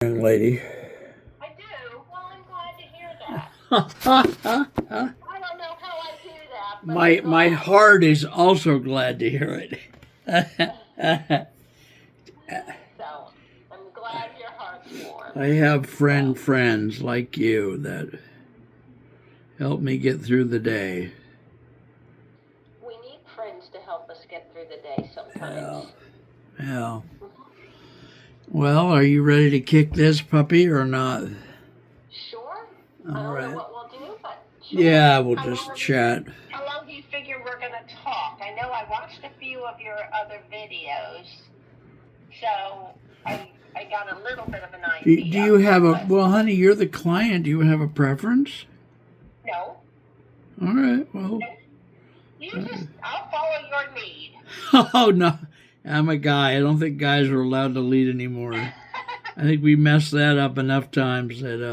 Young lady. I do. Well, I'm glad to hear that. I don't know how I do that, but my heart is also glad to hear it. So I'm glad your heart's warm. I have friends like you that help me get through the day. We need friends to help us get through the day sometimes. Yeah. Well, are you ready to kick this puppy or not? Sure. I All don't right. know what we'll do, but sure. Yeah, we'll just chat. How long do you figure we're going to talk? I know I watched a few of your other videos, so I got a little bit of an idea. Do you have a, well, honey, you're the client. Do you have a preference? No. All right, well. I'll follow your lead. Oh, no. I'm a guy. I don't think guys are allowed to lead anymore. I think we messed that up enough times that,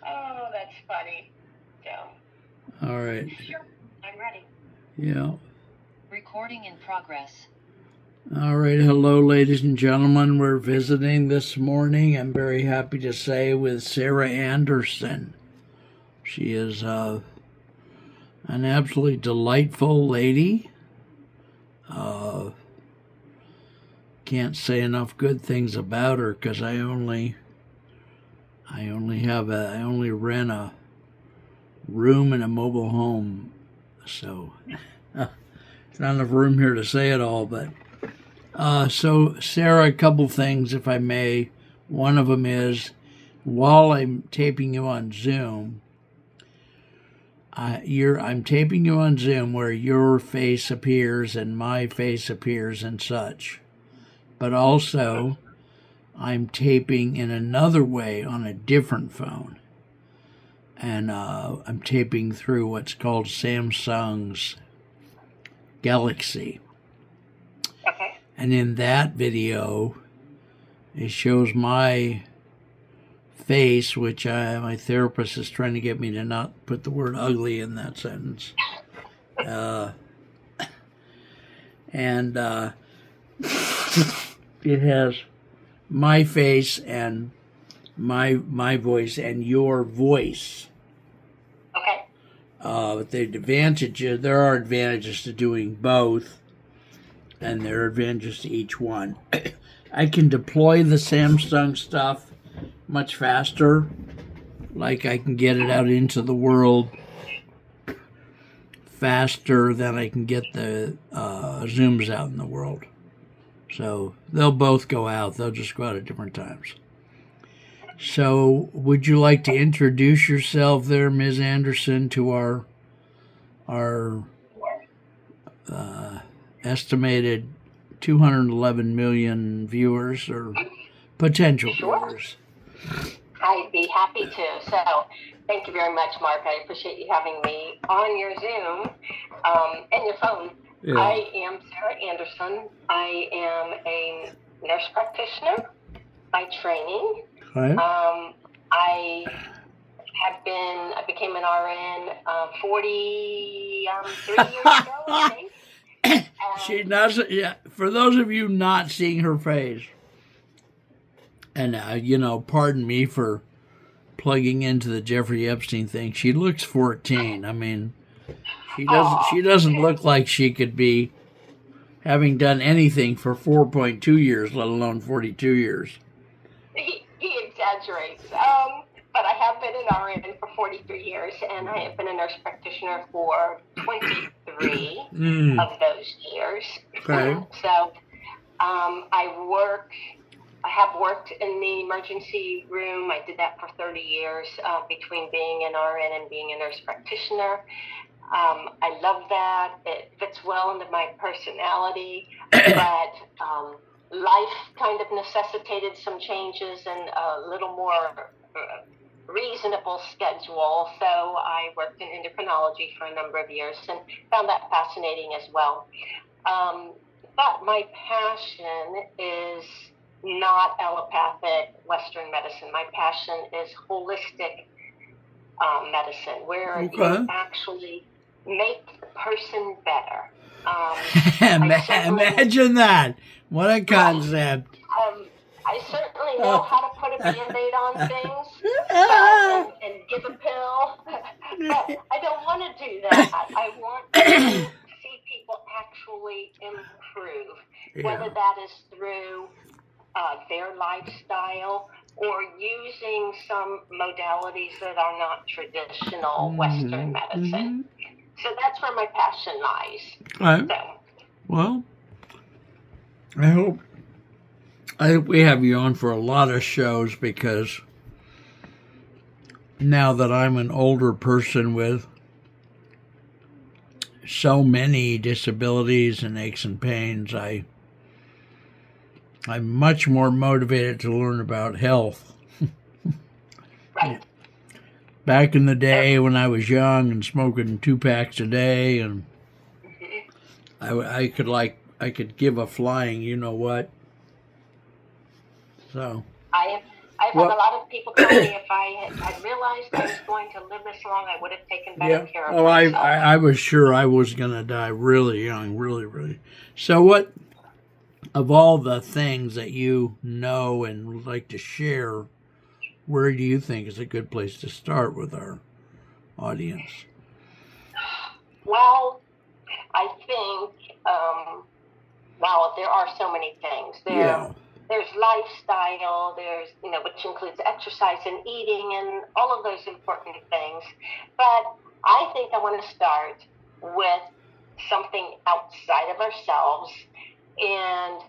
Oh, that's funny. So. All right. Sure. I'm ready. Yeah. Recording in progress. All right. Hello, ladies and gentlemen. We're visiting this morning, I'm very happy to say, with Sarah Anderson. She is an absolutely delightful lady. Can't say enough good things about her because I only rent a room in a mobile home, so it's not enough room here to say it all. But so Sarah, a couple things, if I may. One of them is, while I'm taping you on Zoom, I'm taping you on Zoom where your face appears and my face appears and such. But also, I'm taping in another way on a different phone. And I'm taping through what's called Samsung's Galaxy. Okay. And in that video, it shows my face, which my therapist is trying to get me to not put the word ugly in that sentence. And it has my face and my voice and your voice. Okay. But there are advantages to doing both, and there are advantages to each one. I can deploy the Samsung stuff much faster. Like, I can get it out into the world faster than I can get the Zooms out in the world. So they'll both go out. They'll just go out at different times. So would you like to introduce yourself there, Ms. Anderson, to our estimated 211 million viewers or potential viewers? I'd be happy to. So thank you very much, Mark. I appreciate you having me on your Zoom and your phone. Yeah. I am Sarah Anderson. I am a nurse practitioner by training. Okay. I became an RN 43 years ago, I think. She doesn't. Yeah. For those of you not seeing her face, and pardon me for plugging into the Jeffrey Epstein thing. She looks 14. I mean, she doesn't look like she could be having done anything for 4.2 years, let alone 42 years. He exaggerates. But I have been an RN for 43 years, and I have been a nurse practitioner for 23 of those years. Okay. So I have worked in the emergency room. I did that for 30 years between being an RN and being a nurse practitioner. I love that. It fits well into my personality, but life kind of necessitated some changes and a little more reasonable schedule. So I worked in endocrinology for a number of years and found that fascinating as well. But my passion is not allopathic Western medicine. My passion is holistic medicine, where you actually make the person better. Imagine that. What a concept. I certainly know how to put a Band-Aid on things, but, and give a pill, but I don't want to do that. I want to see people actually improve, whether Yeah. that is through their lifestyle or using some modalities that are not traditional Western medicine. Mm-hmm. So that's where my passion lies. Right. So Well, I hope we have you on for a lot of shows, because now that I'm an older person with so many disabilities and aches and pains, I'm much more motivated to learn about health. right. Back in the day when I was young and smoking 2 packs a day, and I could give a flying, you know what. So I've had a lot of people tell me if I had realized I was going to live this long, I would have taken better care of myself. I was sure I was gonna die really young, really. So what, of all the things that you know and would like to share, where do you think is a good place to start with our audience? Well, I think, wow, there are so many things. There's lifestyle, there's, which includes exercise and eating and all of those important things. But I think I want to start with something outside of ourselves. And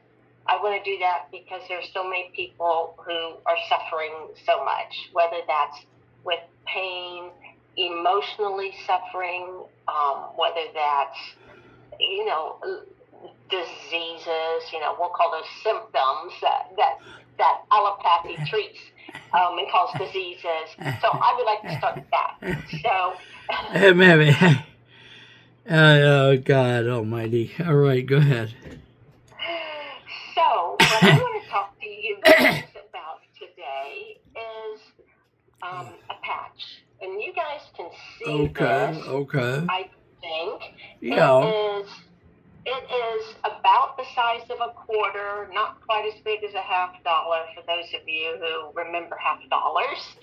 I want to do that because there's so many people who are suffering so much, whether that's with pain, emotionally suffering, whether that's, diseases, we'll call those symptoms that allopathy treats and calls diseases. So I would like to start with that. So, Maybe. Oh, God Almighty! All right, go ahead. So what I want to talk to you guys about today is a patch, and you guys can see this. Okay. I think Yeah. It is about the size of a quarter, not quite as big as a $50 for those of you who remember $50.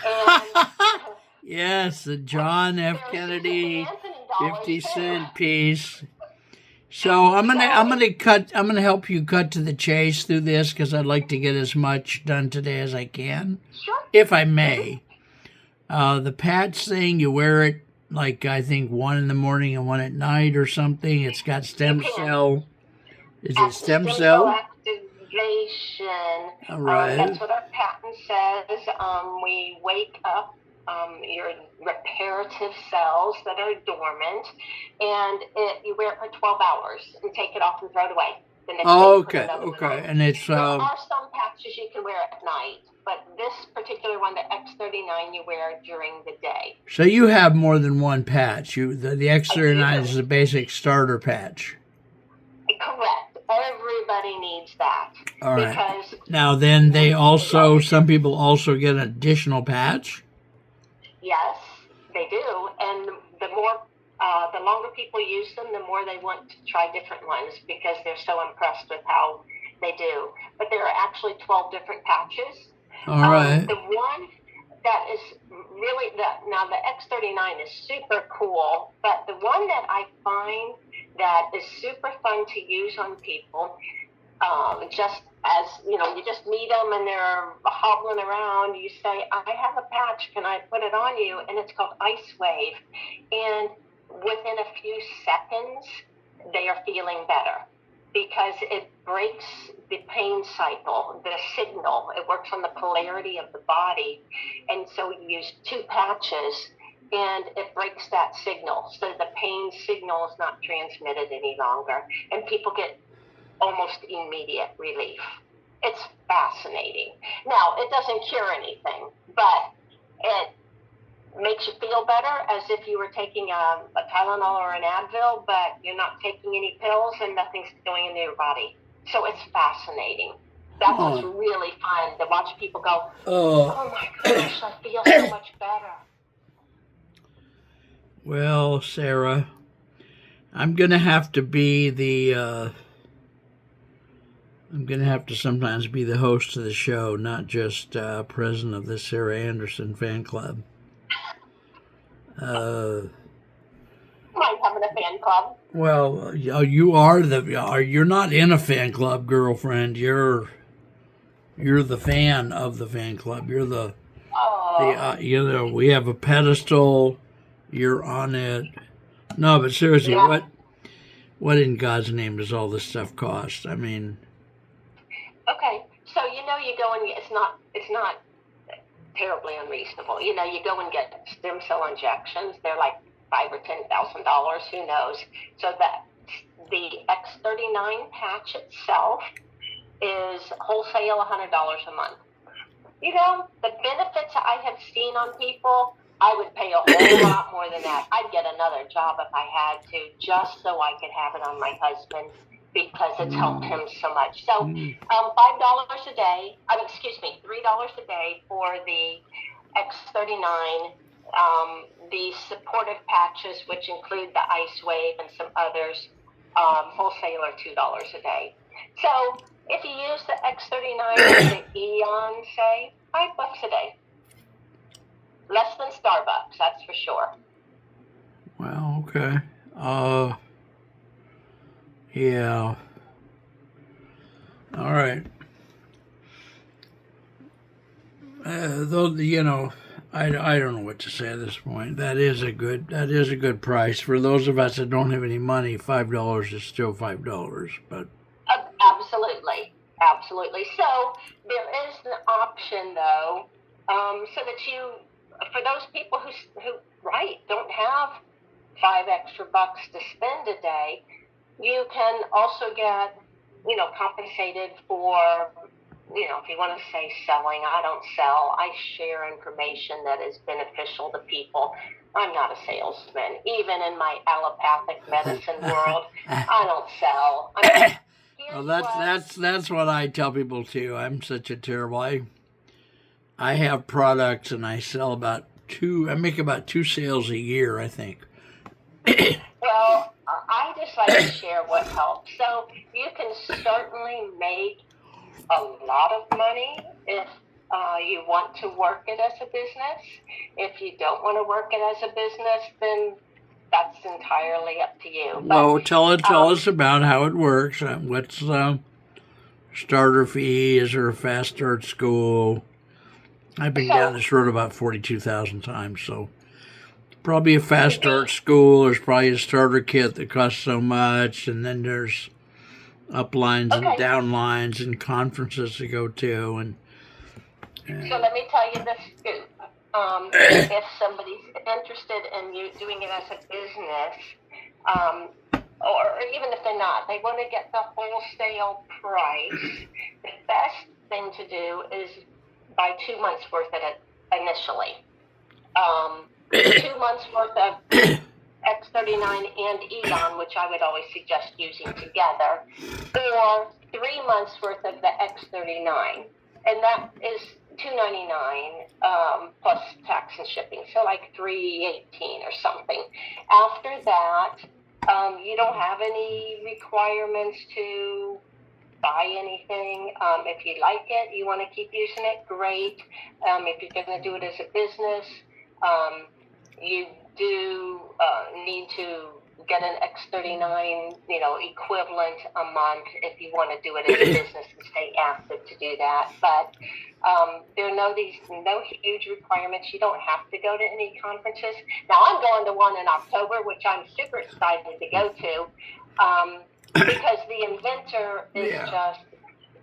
And Yes, the John F. Kennedy 50-cent piece. So I'm gonna help you cut to the chase through this, because I'd like to get as much done today as I can, Sure. if I may. The patch thing, you wear it like, I think, 1 in the morning and 1 at night or something. It's got stem cell. Is it stem cell? Activation. All right. That's what our patent says. We wake up your reparative cells that are dormant, and you wear it for 12 hours and take it off and throw it away. The next day, okay. And it's there are some patches you can wear at night, but this particular one, the X39, you wear during the day. So you have more than one patch. The X39 is the basic starter patch. Correct. Everybody needs that. All right. Because now then, some people also get an additional patch? Yes, they do. And the longer people use them, the more they want to try different ones because they're so impressed with how they do. But there are actually 12 different patches. All right. The one that is really, now the X39 is super cool, but the one that I find that is super fun to use on people, just as, you just meet them and they're hobbling around, you say, I have a patch, can I put it on you? And it's called Ice Wave. And within a few seconds, they are feeling better because it breaks the pain cycle, the signal. It works on the polarity of the body. And so you use 2 patches and it breaks that signal. So the pain signal is not transmitted any longer. And people get almost immediate relief. It's fascinating. Now, it doesn't cure anything, but it makes you feel better as if you were taking a Tylenol or an Advil, but you're not taking any pills and nothing's going into your body. So it's fascinating. That's what's really fun, to watch people go, oh my gosh, I feel so much better. Well, Sarah, I'm going to have to be the I'm going to have to sometimes be the host of the show, not just president of the Sarah Anderson fan club. Mind having a fan club. Well, you are you're not in a fan club, girlfriend. You're the fan of the fan club. You're the we have a pedestal. You're on it. No, but seriously, Yeah. what in God's name does all this stuff cost? I mean, Okay, so you go and it's not terribly unreasonable. You go and get stem cell injections. They're like $5,000 or $10,000. Who knows? So that the X39 patch itself is wholesale $100 a month. The benefits I have seen on people, I would pay a whole lot more than that. I'd get another job if I had to, just so I could have it on my husband, because it's helped him so much. So $5 a day, $3 a day for the X39, the supportive patches, which include the Ice Wave and some others, wholesaler $2 a day. So if you use the X39 and the Eon, say, $5 a day. Less than Starbucks, that's for sure. well, okay. Yeah. All right. Though I don't know what to say at this point. That is a good price for those of us that don't have any money. $5 is still $5, but Absolutely. So there is an option, though, so that for those people who don't have $5 extra to spend a day, you can also get, compensated for, if you want to say selling. I don't sell. I share information that is beneficial to people. I'm not a salesman. Even in my allopathic medicine world, I don't sell. well, that's what I tell people too. I'm such a terrible. I have products and I sell I make about 2 sales a year, I think. Well, I just like to share what helps. So you can certainly make a lot of money if you want to work it as a business. If you don't want to work it as a business, then that's entirely up to you. Well, tell us about how it works. What's the starter fee? Is there a fast start school? I've been down this road about 42,000 times, so probably a fast start school. There's probably a starter kit that costs so much, and then there's uplines and downlines and conferences to go to. And so let me tell you the scoop. If somebody's interested in you doing it as a business, or even if they're not, they want to get the wholesale price. The best thing to do is buy 2 months worth of it initially. 2 months worth of X39 and Eon, which I would always suggest using together, or 3 months worth of the X39, and that is $299 plus tax and shipping, so like $318 or something. After that, you don't have any requirements to buy anything. If you like it, you want to keep using it, great. If you're going to do it as a business, you do need to get an X39, equivalent a month if you want to do it as a business and stay active to do that. But there are no huge requirements. You don't have to go to any conferences. Now, I'm going to one in October, which I'm super excited to go to, because the inventor is just...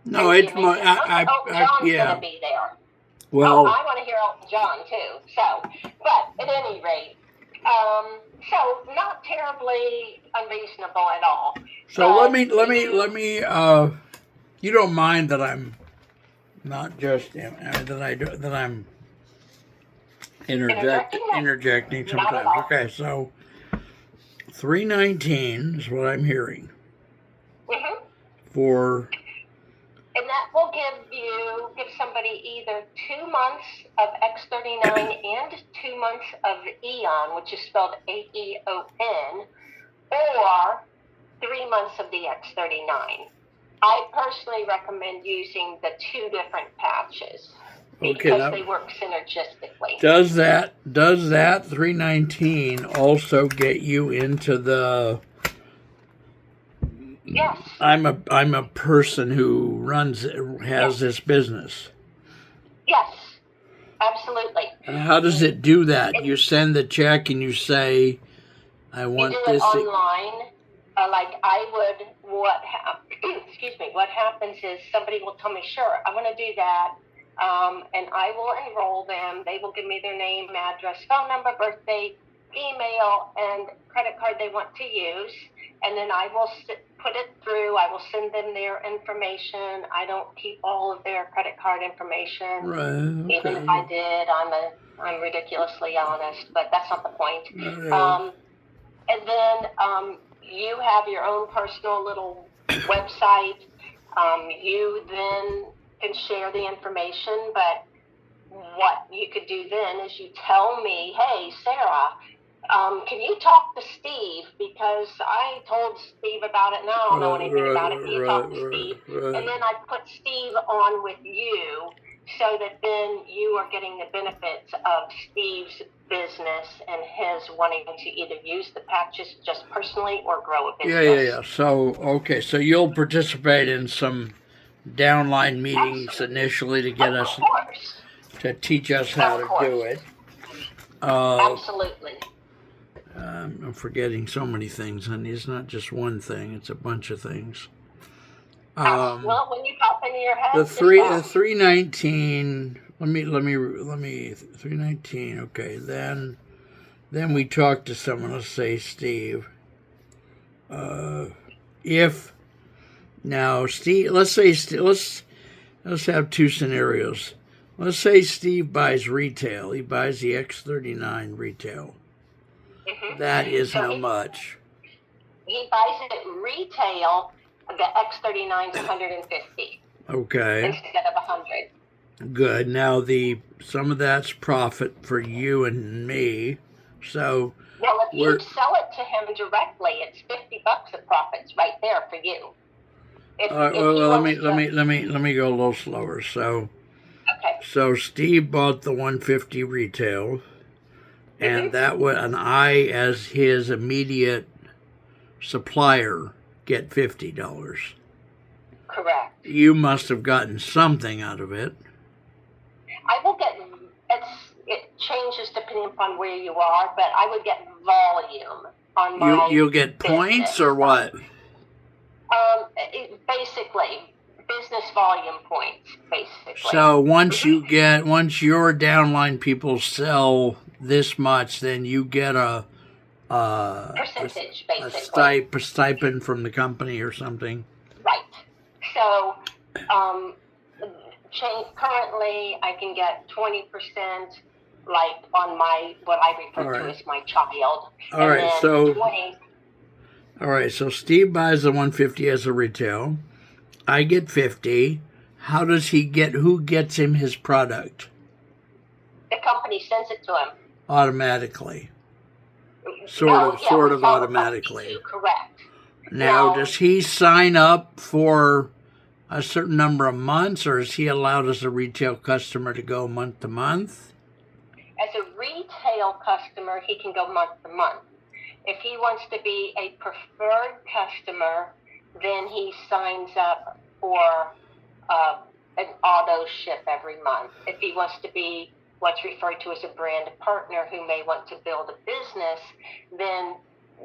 No, it's my... Elton John's going to be there. Well, I want to hear Elton John too. So, but at any rate, so not terribly unreasonable at all. So let me. You don't mind that I'm not just that I'm interjecting sometimes. Okay, so $319 is what I'm hearing for. And that will give somebody either 2 months of X39 and 2 months of Eon, which is spelled AEON, or 3 months of the X39. I personally recommend using the 2 different patches Okay, because now, they work synergistically. does that 319 also get you into the? Yes. I'm a person who has this business. Yes. Absolutely. And how does it do that? You send the check and you say, "I You want do it this." online. Like I would, excuse me, what happens is somebody will tell me, sure, I want to do that. And I will enroll them. They will give me their name, address, phone number, birthday, email, and credit card they want to use. And then I will put it through. I will send them their information. I don't keep all of their credit card information. Right. Even if I did, I'm ridiculously honest, but that's not the point. Right. And then you have your own personal little website. You then can share the information, but what you could do then is you tell me, hey, Sarah, can you talk to Steve? Because I told Steve about it and I don't know anything about it. Can you talk to Steve? And then I put Steve on with you so that then you are getting the benefits of Steve's business and his wanting to either use the patches just personally or grow a business. Yeah. So, okay, so you'll participate in some downline meetings Absolutely. initially to get Of us, course. to teach us how Of to course. do it. Absolutely. I'm forgetting so many things, honey. It's not just one thing; it's a bunch of things. Well, when you pop into your head, The just 319. Let me 319. Okay, then we talk to someone. Let's say Steve. If now Steve, let's say let's have 2 scenarios. Let's say Steve buys retail. He buys the X39 retail. That is So how much? he buys it retail. The X39 is 150 Okay, instead of 100. good. Now some of that's profit for you and me. So Well, if you sell it to him directly, it's $50 of profits right there for you. Let me go a little slower. So, okay. So Steve bought the 150 retail, and and I, as his immediate supplier, get $50. Correct. You must have gotten something out of it. I will get. It changes depending upon where you are, but I would get volume on my. You'll get points or what? Basically, business volume points. Basically. So once your downline people sell this much, then you get a percentage, basically. a stipend from the company or something. Right. So, currently I can get 20%, like on my what I refer to as my child. All right. So 20. All right. So Steve buys the 150 as a retail. I get 50. How does he get? Who gets him his product? The company sends it to him automatically. Sort of automatically. Correct. Now, does he sign up for a certain number of months, or is he allowed as a retail customer to go month to month? As a retail customer, he can go month to month. If he wants to be a preferred customer, then he signs up for an auto ship every month. If he wants to be what's referred to as a brand partner who may want to build a business, then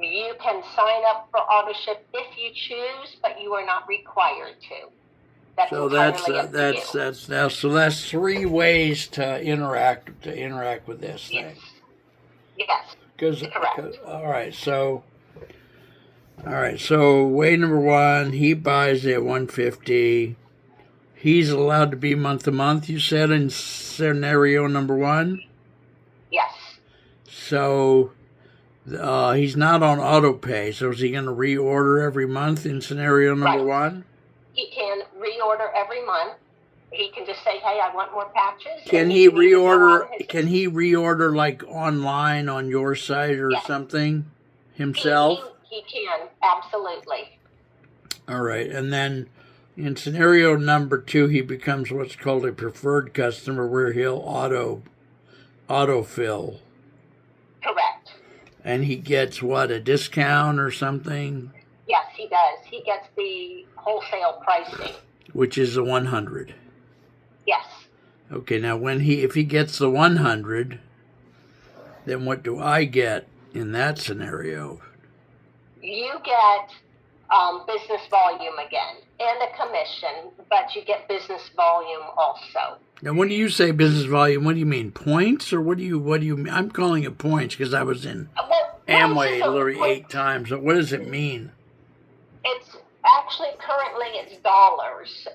you can sign up for auto ship if you choose, but you are not required to. That's 3 ways to interact with this thing. Yes. Correct. All right. So way number 1, he buys it at 150. He's allowed to be month to month, you said, in scenario number 1? Yes. So he's not on auto pay, so is he going to reorder every month in scenario number 1? He can reorder every month. He can just say, hey, I want more patches. Can he reorder? Can he reorder like online on your site or something himself? He can, absolutely. All right, and then In scenario number 2, he becomes what's called a preferred customer, where he'll autofill. Correct. And he gets what, a discount or something? Yes, he does. He gets the wholesale pricing. Which is the 100. Yes. Okay, now if he gets the 100, then what do I get in that scenario? You get business volume again and a commission, but you get business volume also. Now, when you say business volume, what do you mean, points, or what do you mean? I'm calling it points because I was in Amway literally 8 times. So what does it mean? It's actually currently it's dollars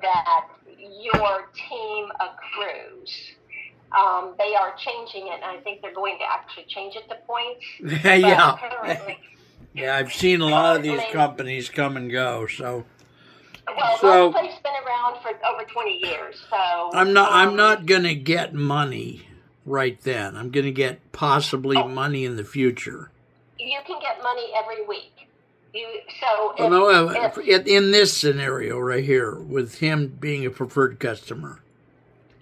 that your team accrues. They are changing it, and I think they're going to actually change it to points. Yeah. Currently, Yeah, I've seen a lot of these companies come and go. So Well, Play's been around for over 20 years, so I'm not gonna get money right then. I'm gonna get possibly money in the future. You can get money every week. In this scenario right here, with him being a preferred customer.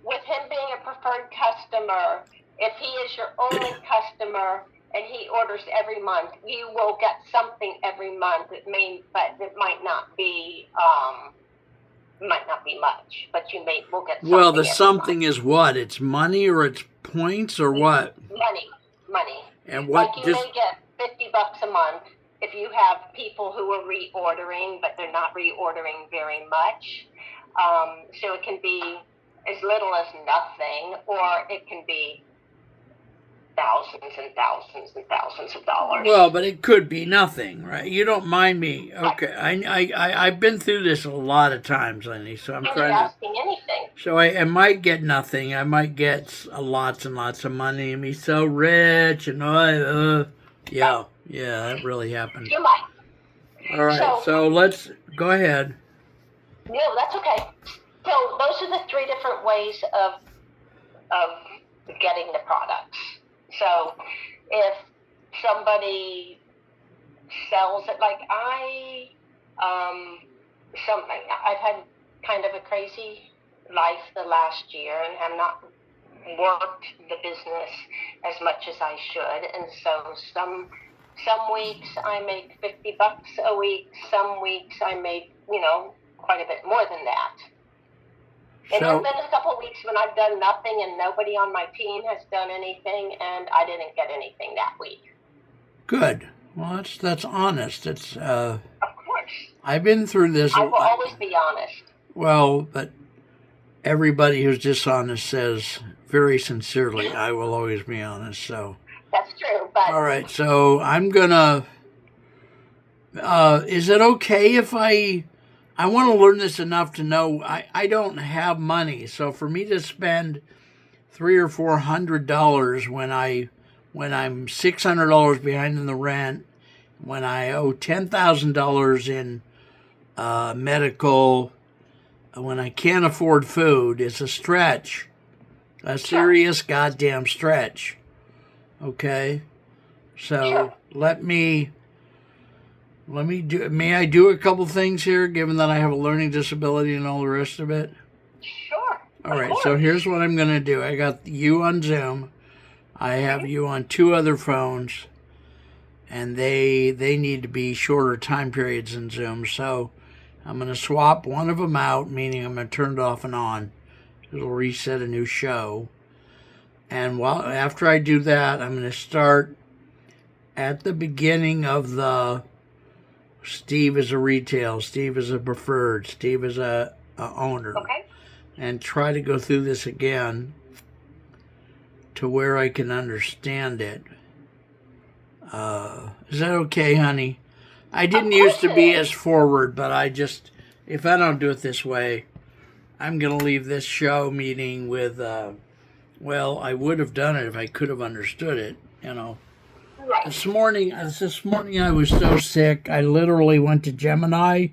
With him being a preferred customer, if he is your only customer and he orders every month, you will get something every month. But it might not be much, but will get something. Well, the something is what? It's money, or it's points, or what? Money. And what? Like you may get $50 a month if you have people who are reordering, but they're not reordering very much. So it can be as little as nothing, or it can be thousands and thousands and thousands of dollars. Well, but it could be nothing, right? You don't mind me. Okay, I've been through this a lot of times, Lenny, so I'm trying to... asking anything. So I might get nothing. I might get lots and lots of money and be so rich, and yeah, that really happened. You might. All right, so let's go ahead. No, that's okay. So those are the 3 different ways of getting the products. So if somebody sells it, like I've had kind of a crazy life the last year and have not worked the business as much as I should, and so some weeks I make $50 a week. Some weeks I make quite a bit more than that. And there have been a couple of weeks when I've done nothing and nobody on my team has done anything, and I didn't get anything that week. Good. Well, that's honest. It's of course. I've been through this. I will always be honest. Well, but everybody who's dishonest says very sincerely, "I will always be honest." So that's true. But all right. So I'm gonna. Is it okay if I want to learn this enough to know I don't have money, so for me to spend $300 or $400 when I'm $600 behind in the rent, when I owe $10,000 in medical, when I can't afford food, it's a stretch, a serious goddamn stretch. Okay, so may I do a couple things here, given that I have a learning disability and all the rest of it? Sure. All right, so here's what I'm going to do. I got you on Zoom. I have you on 2 other phones, and they need to be shorter time periods in Zoom. So I'm going to swap one of them out, meaning I'm going to turn it off and on. It'll reset a new show. And after I do that, I'm going to start at the beginning of the... Steve is a retail, Steve is a preferred, Steve is a owner. Okay. And try to go through this again to where I can understand it. Is that okay, honey? I didn't used to be as forward, but if I don't do it this way, I'm going to leave this show meeting with, I would have done it if I could have understood it, Right. This morning I was so sick, I literally went to Gemini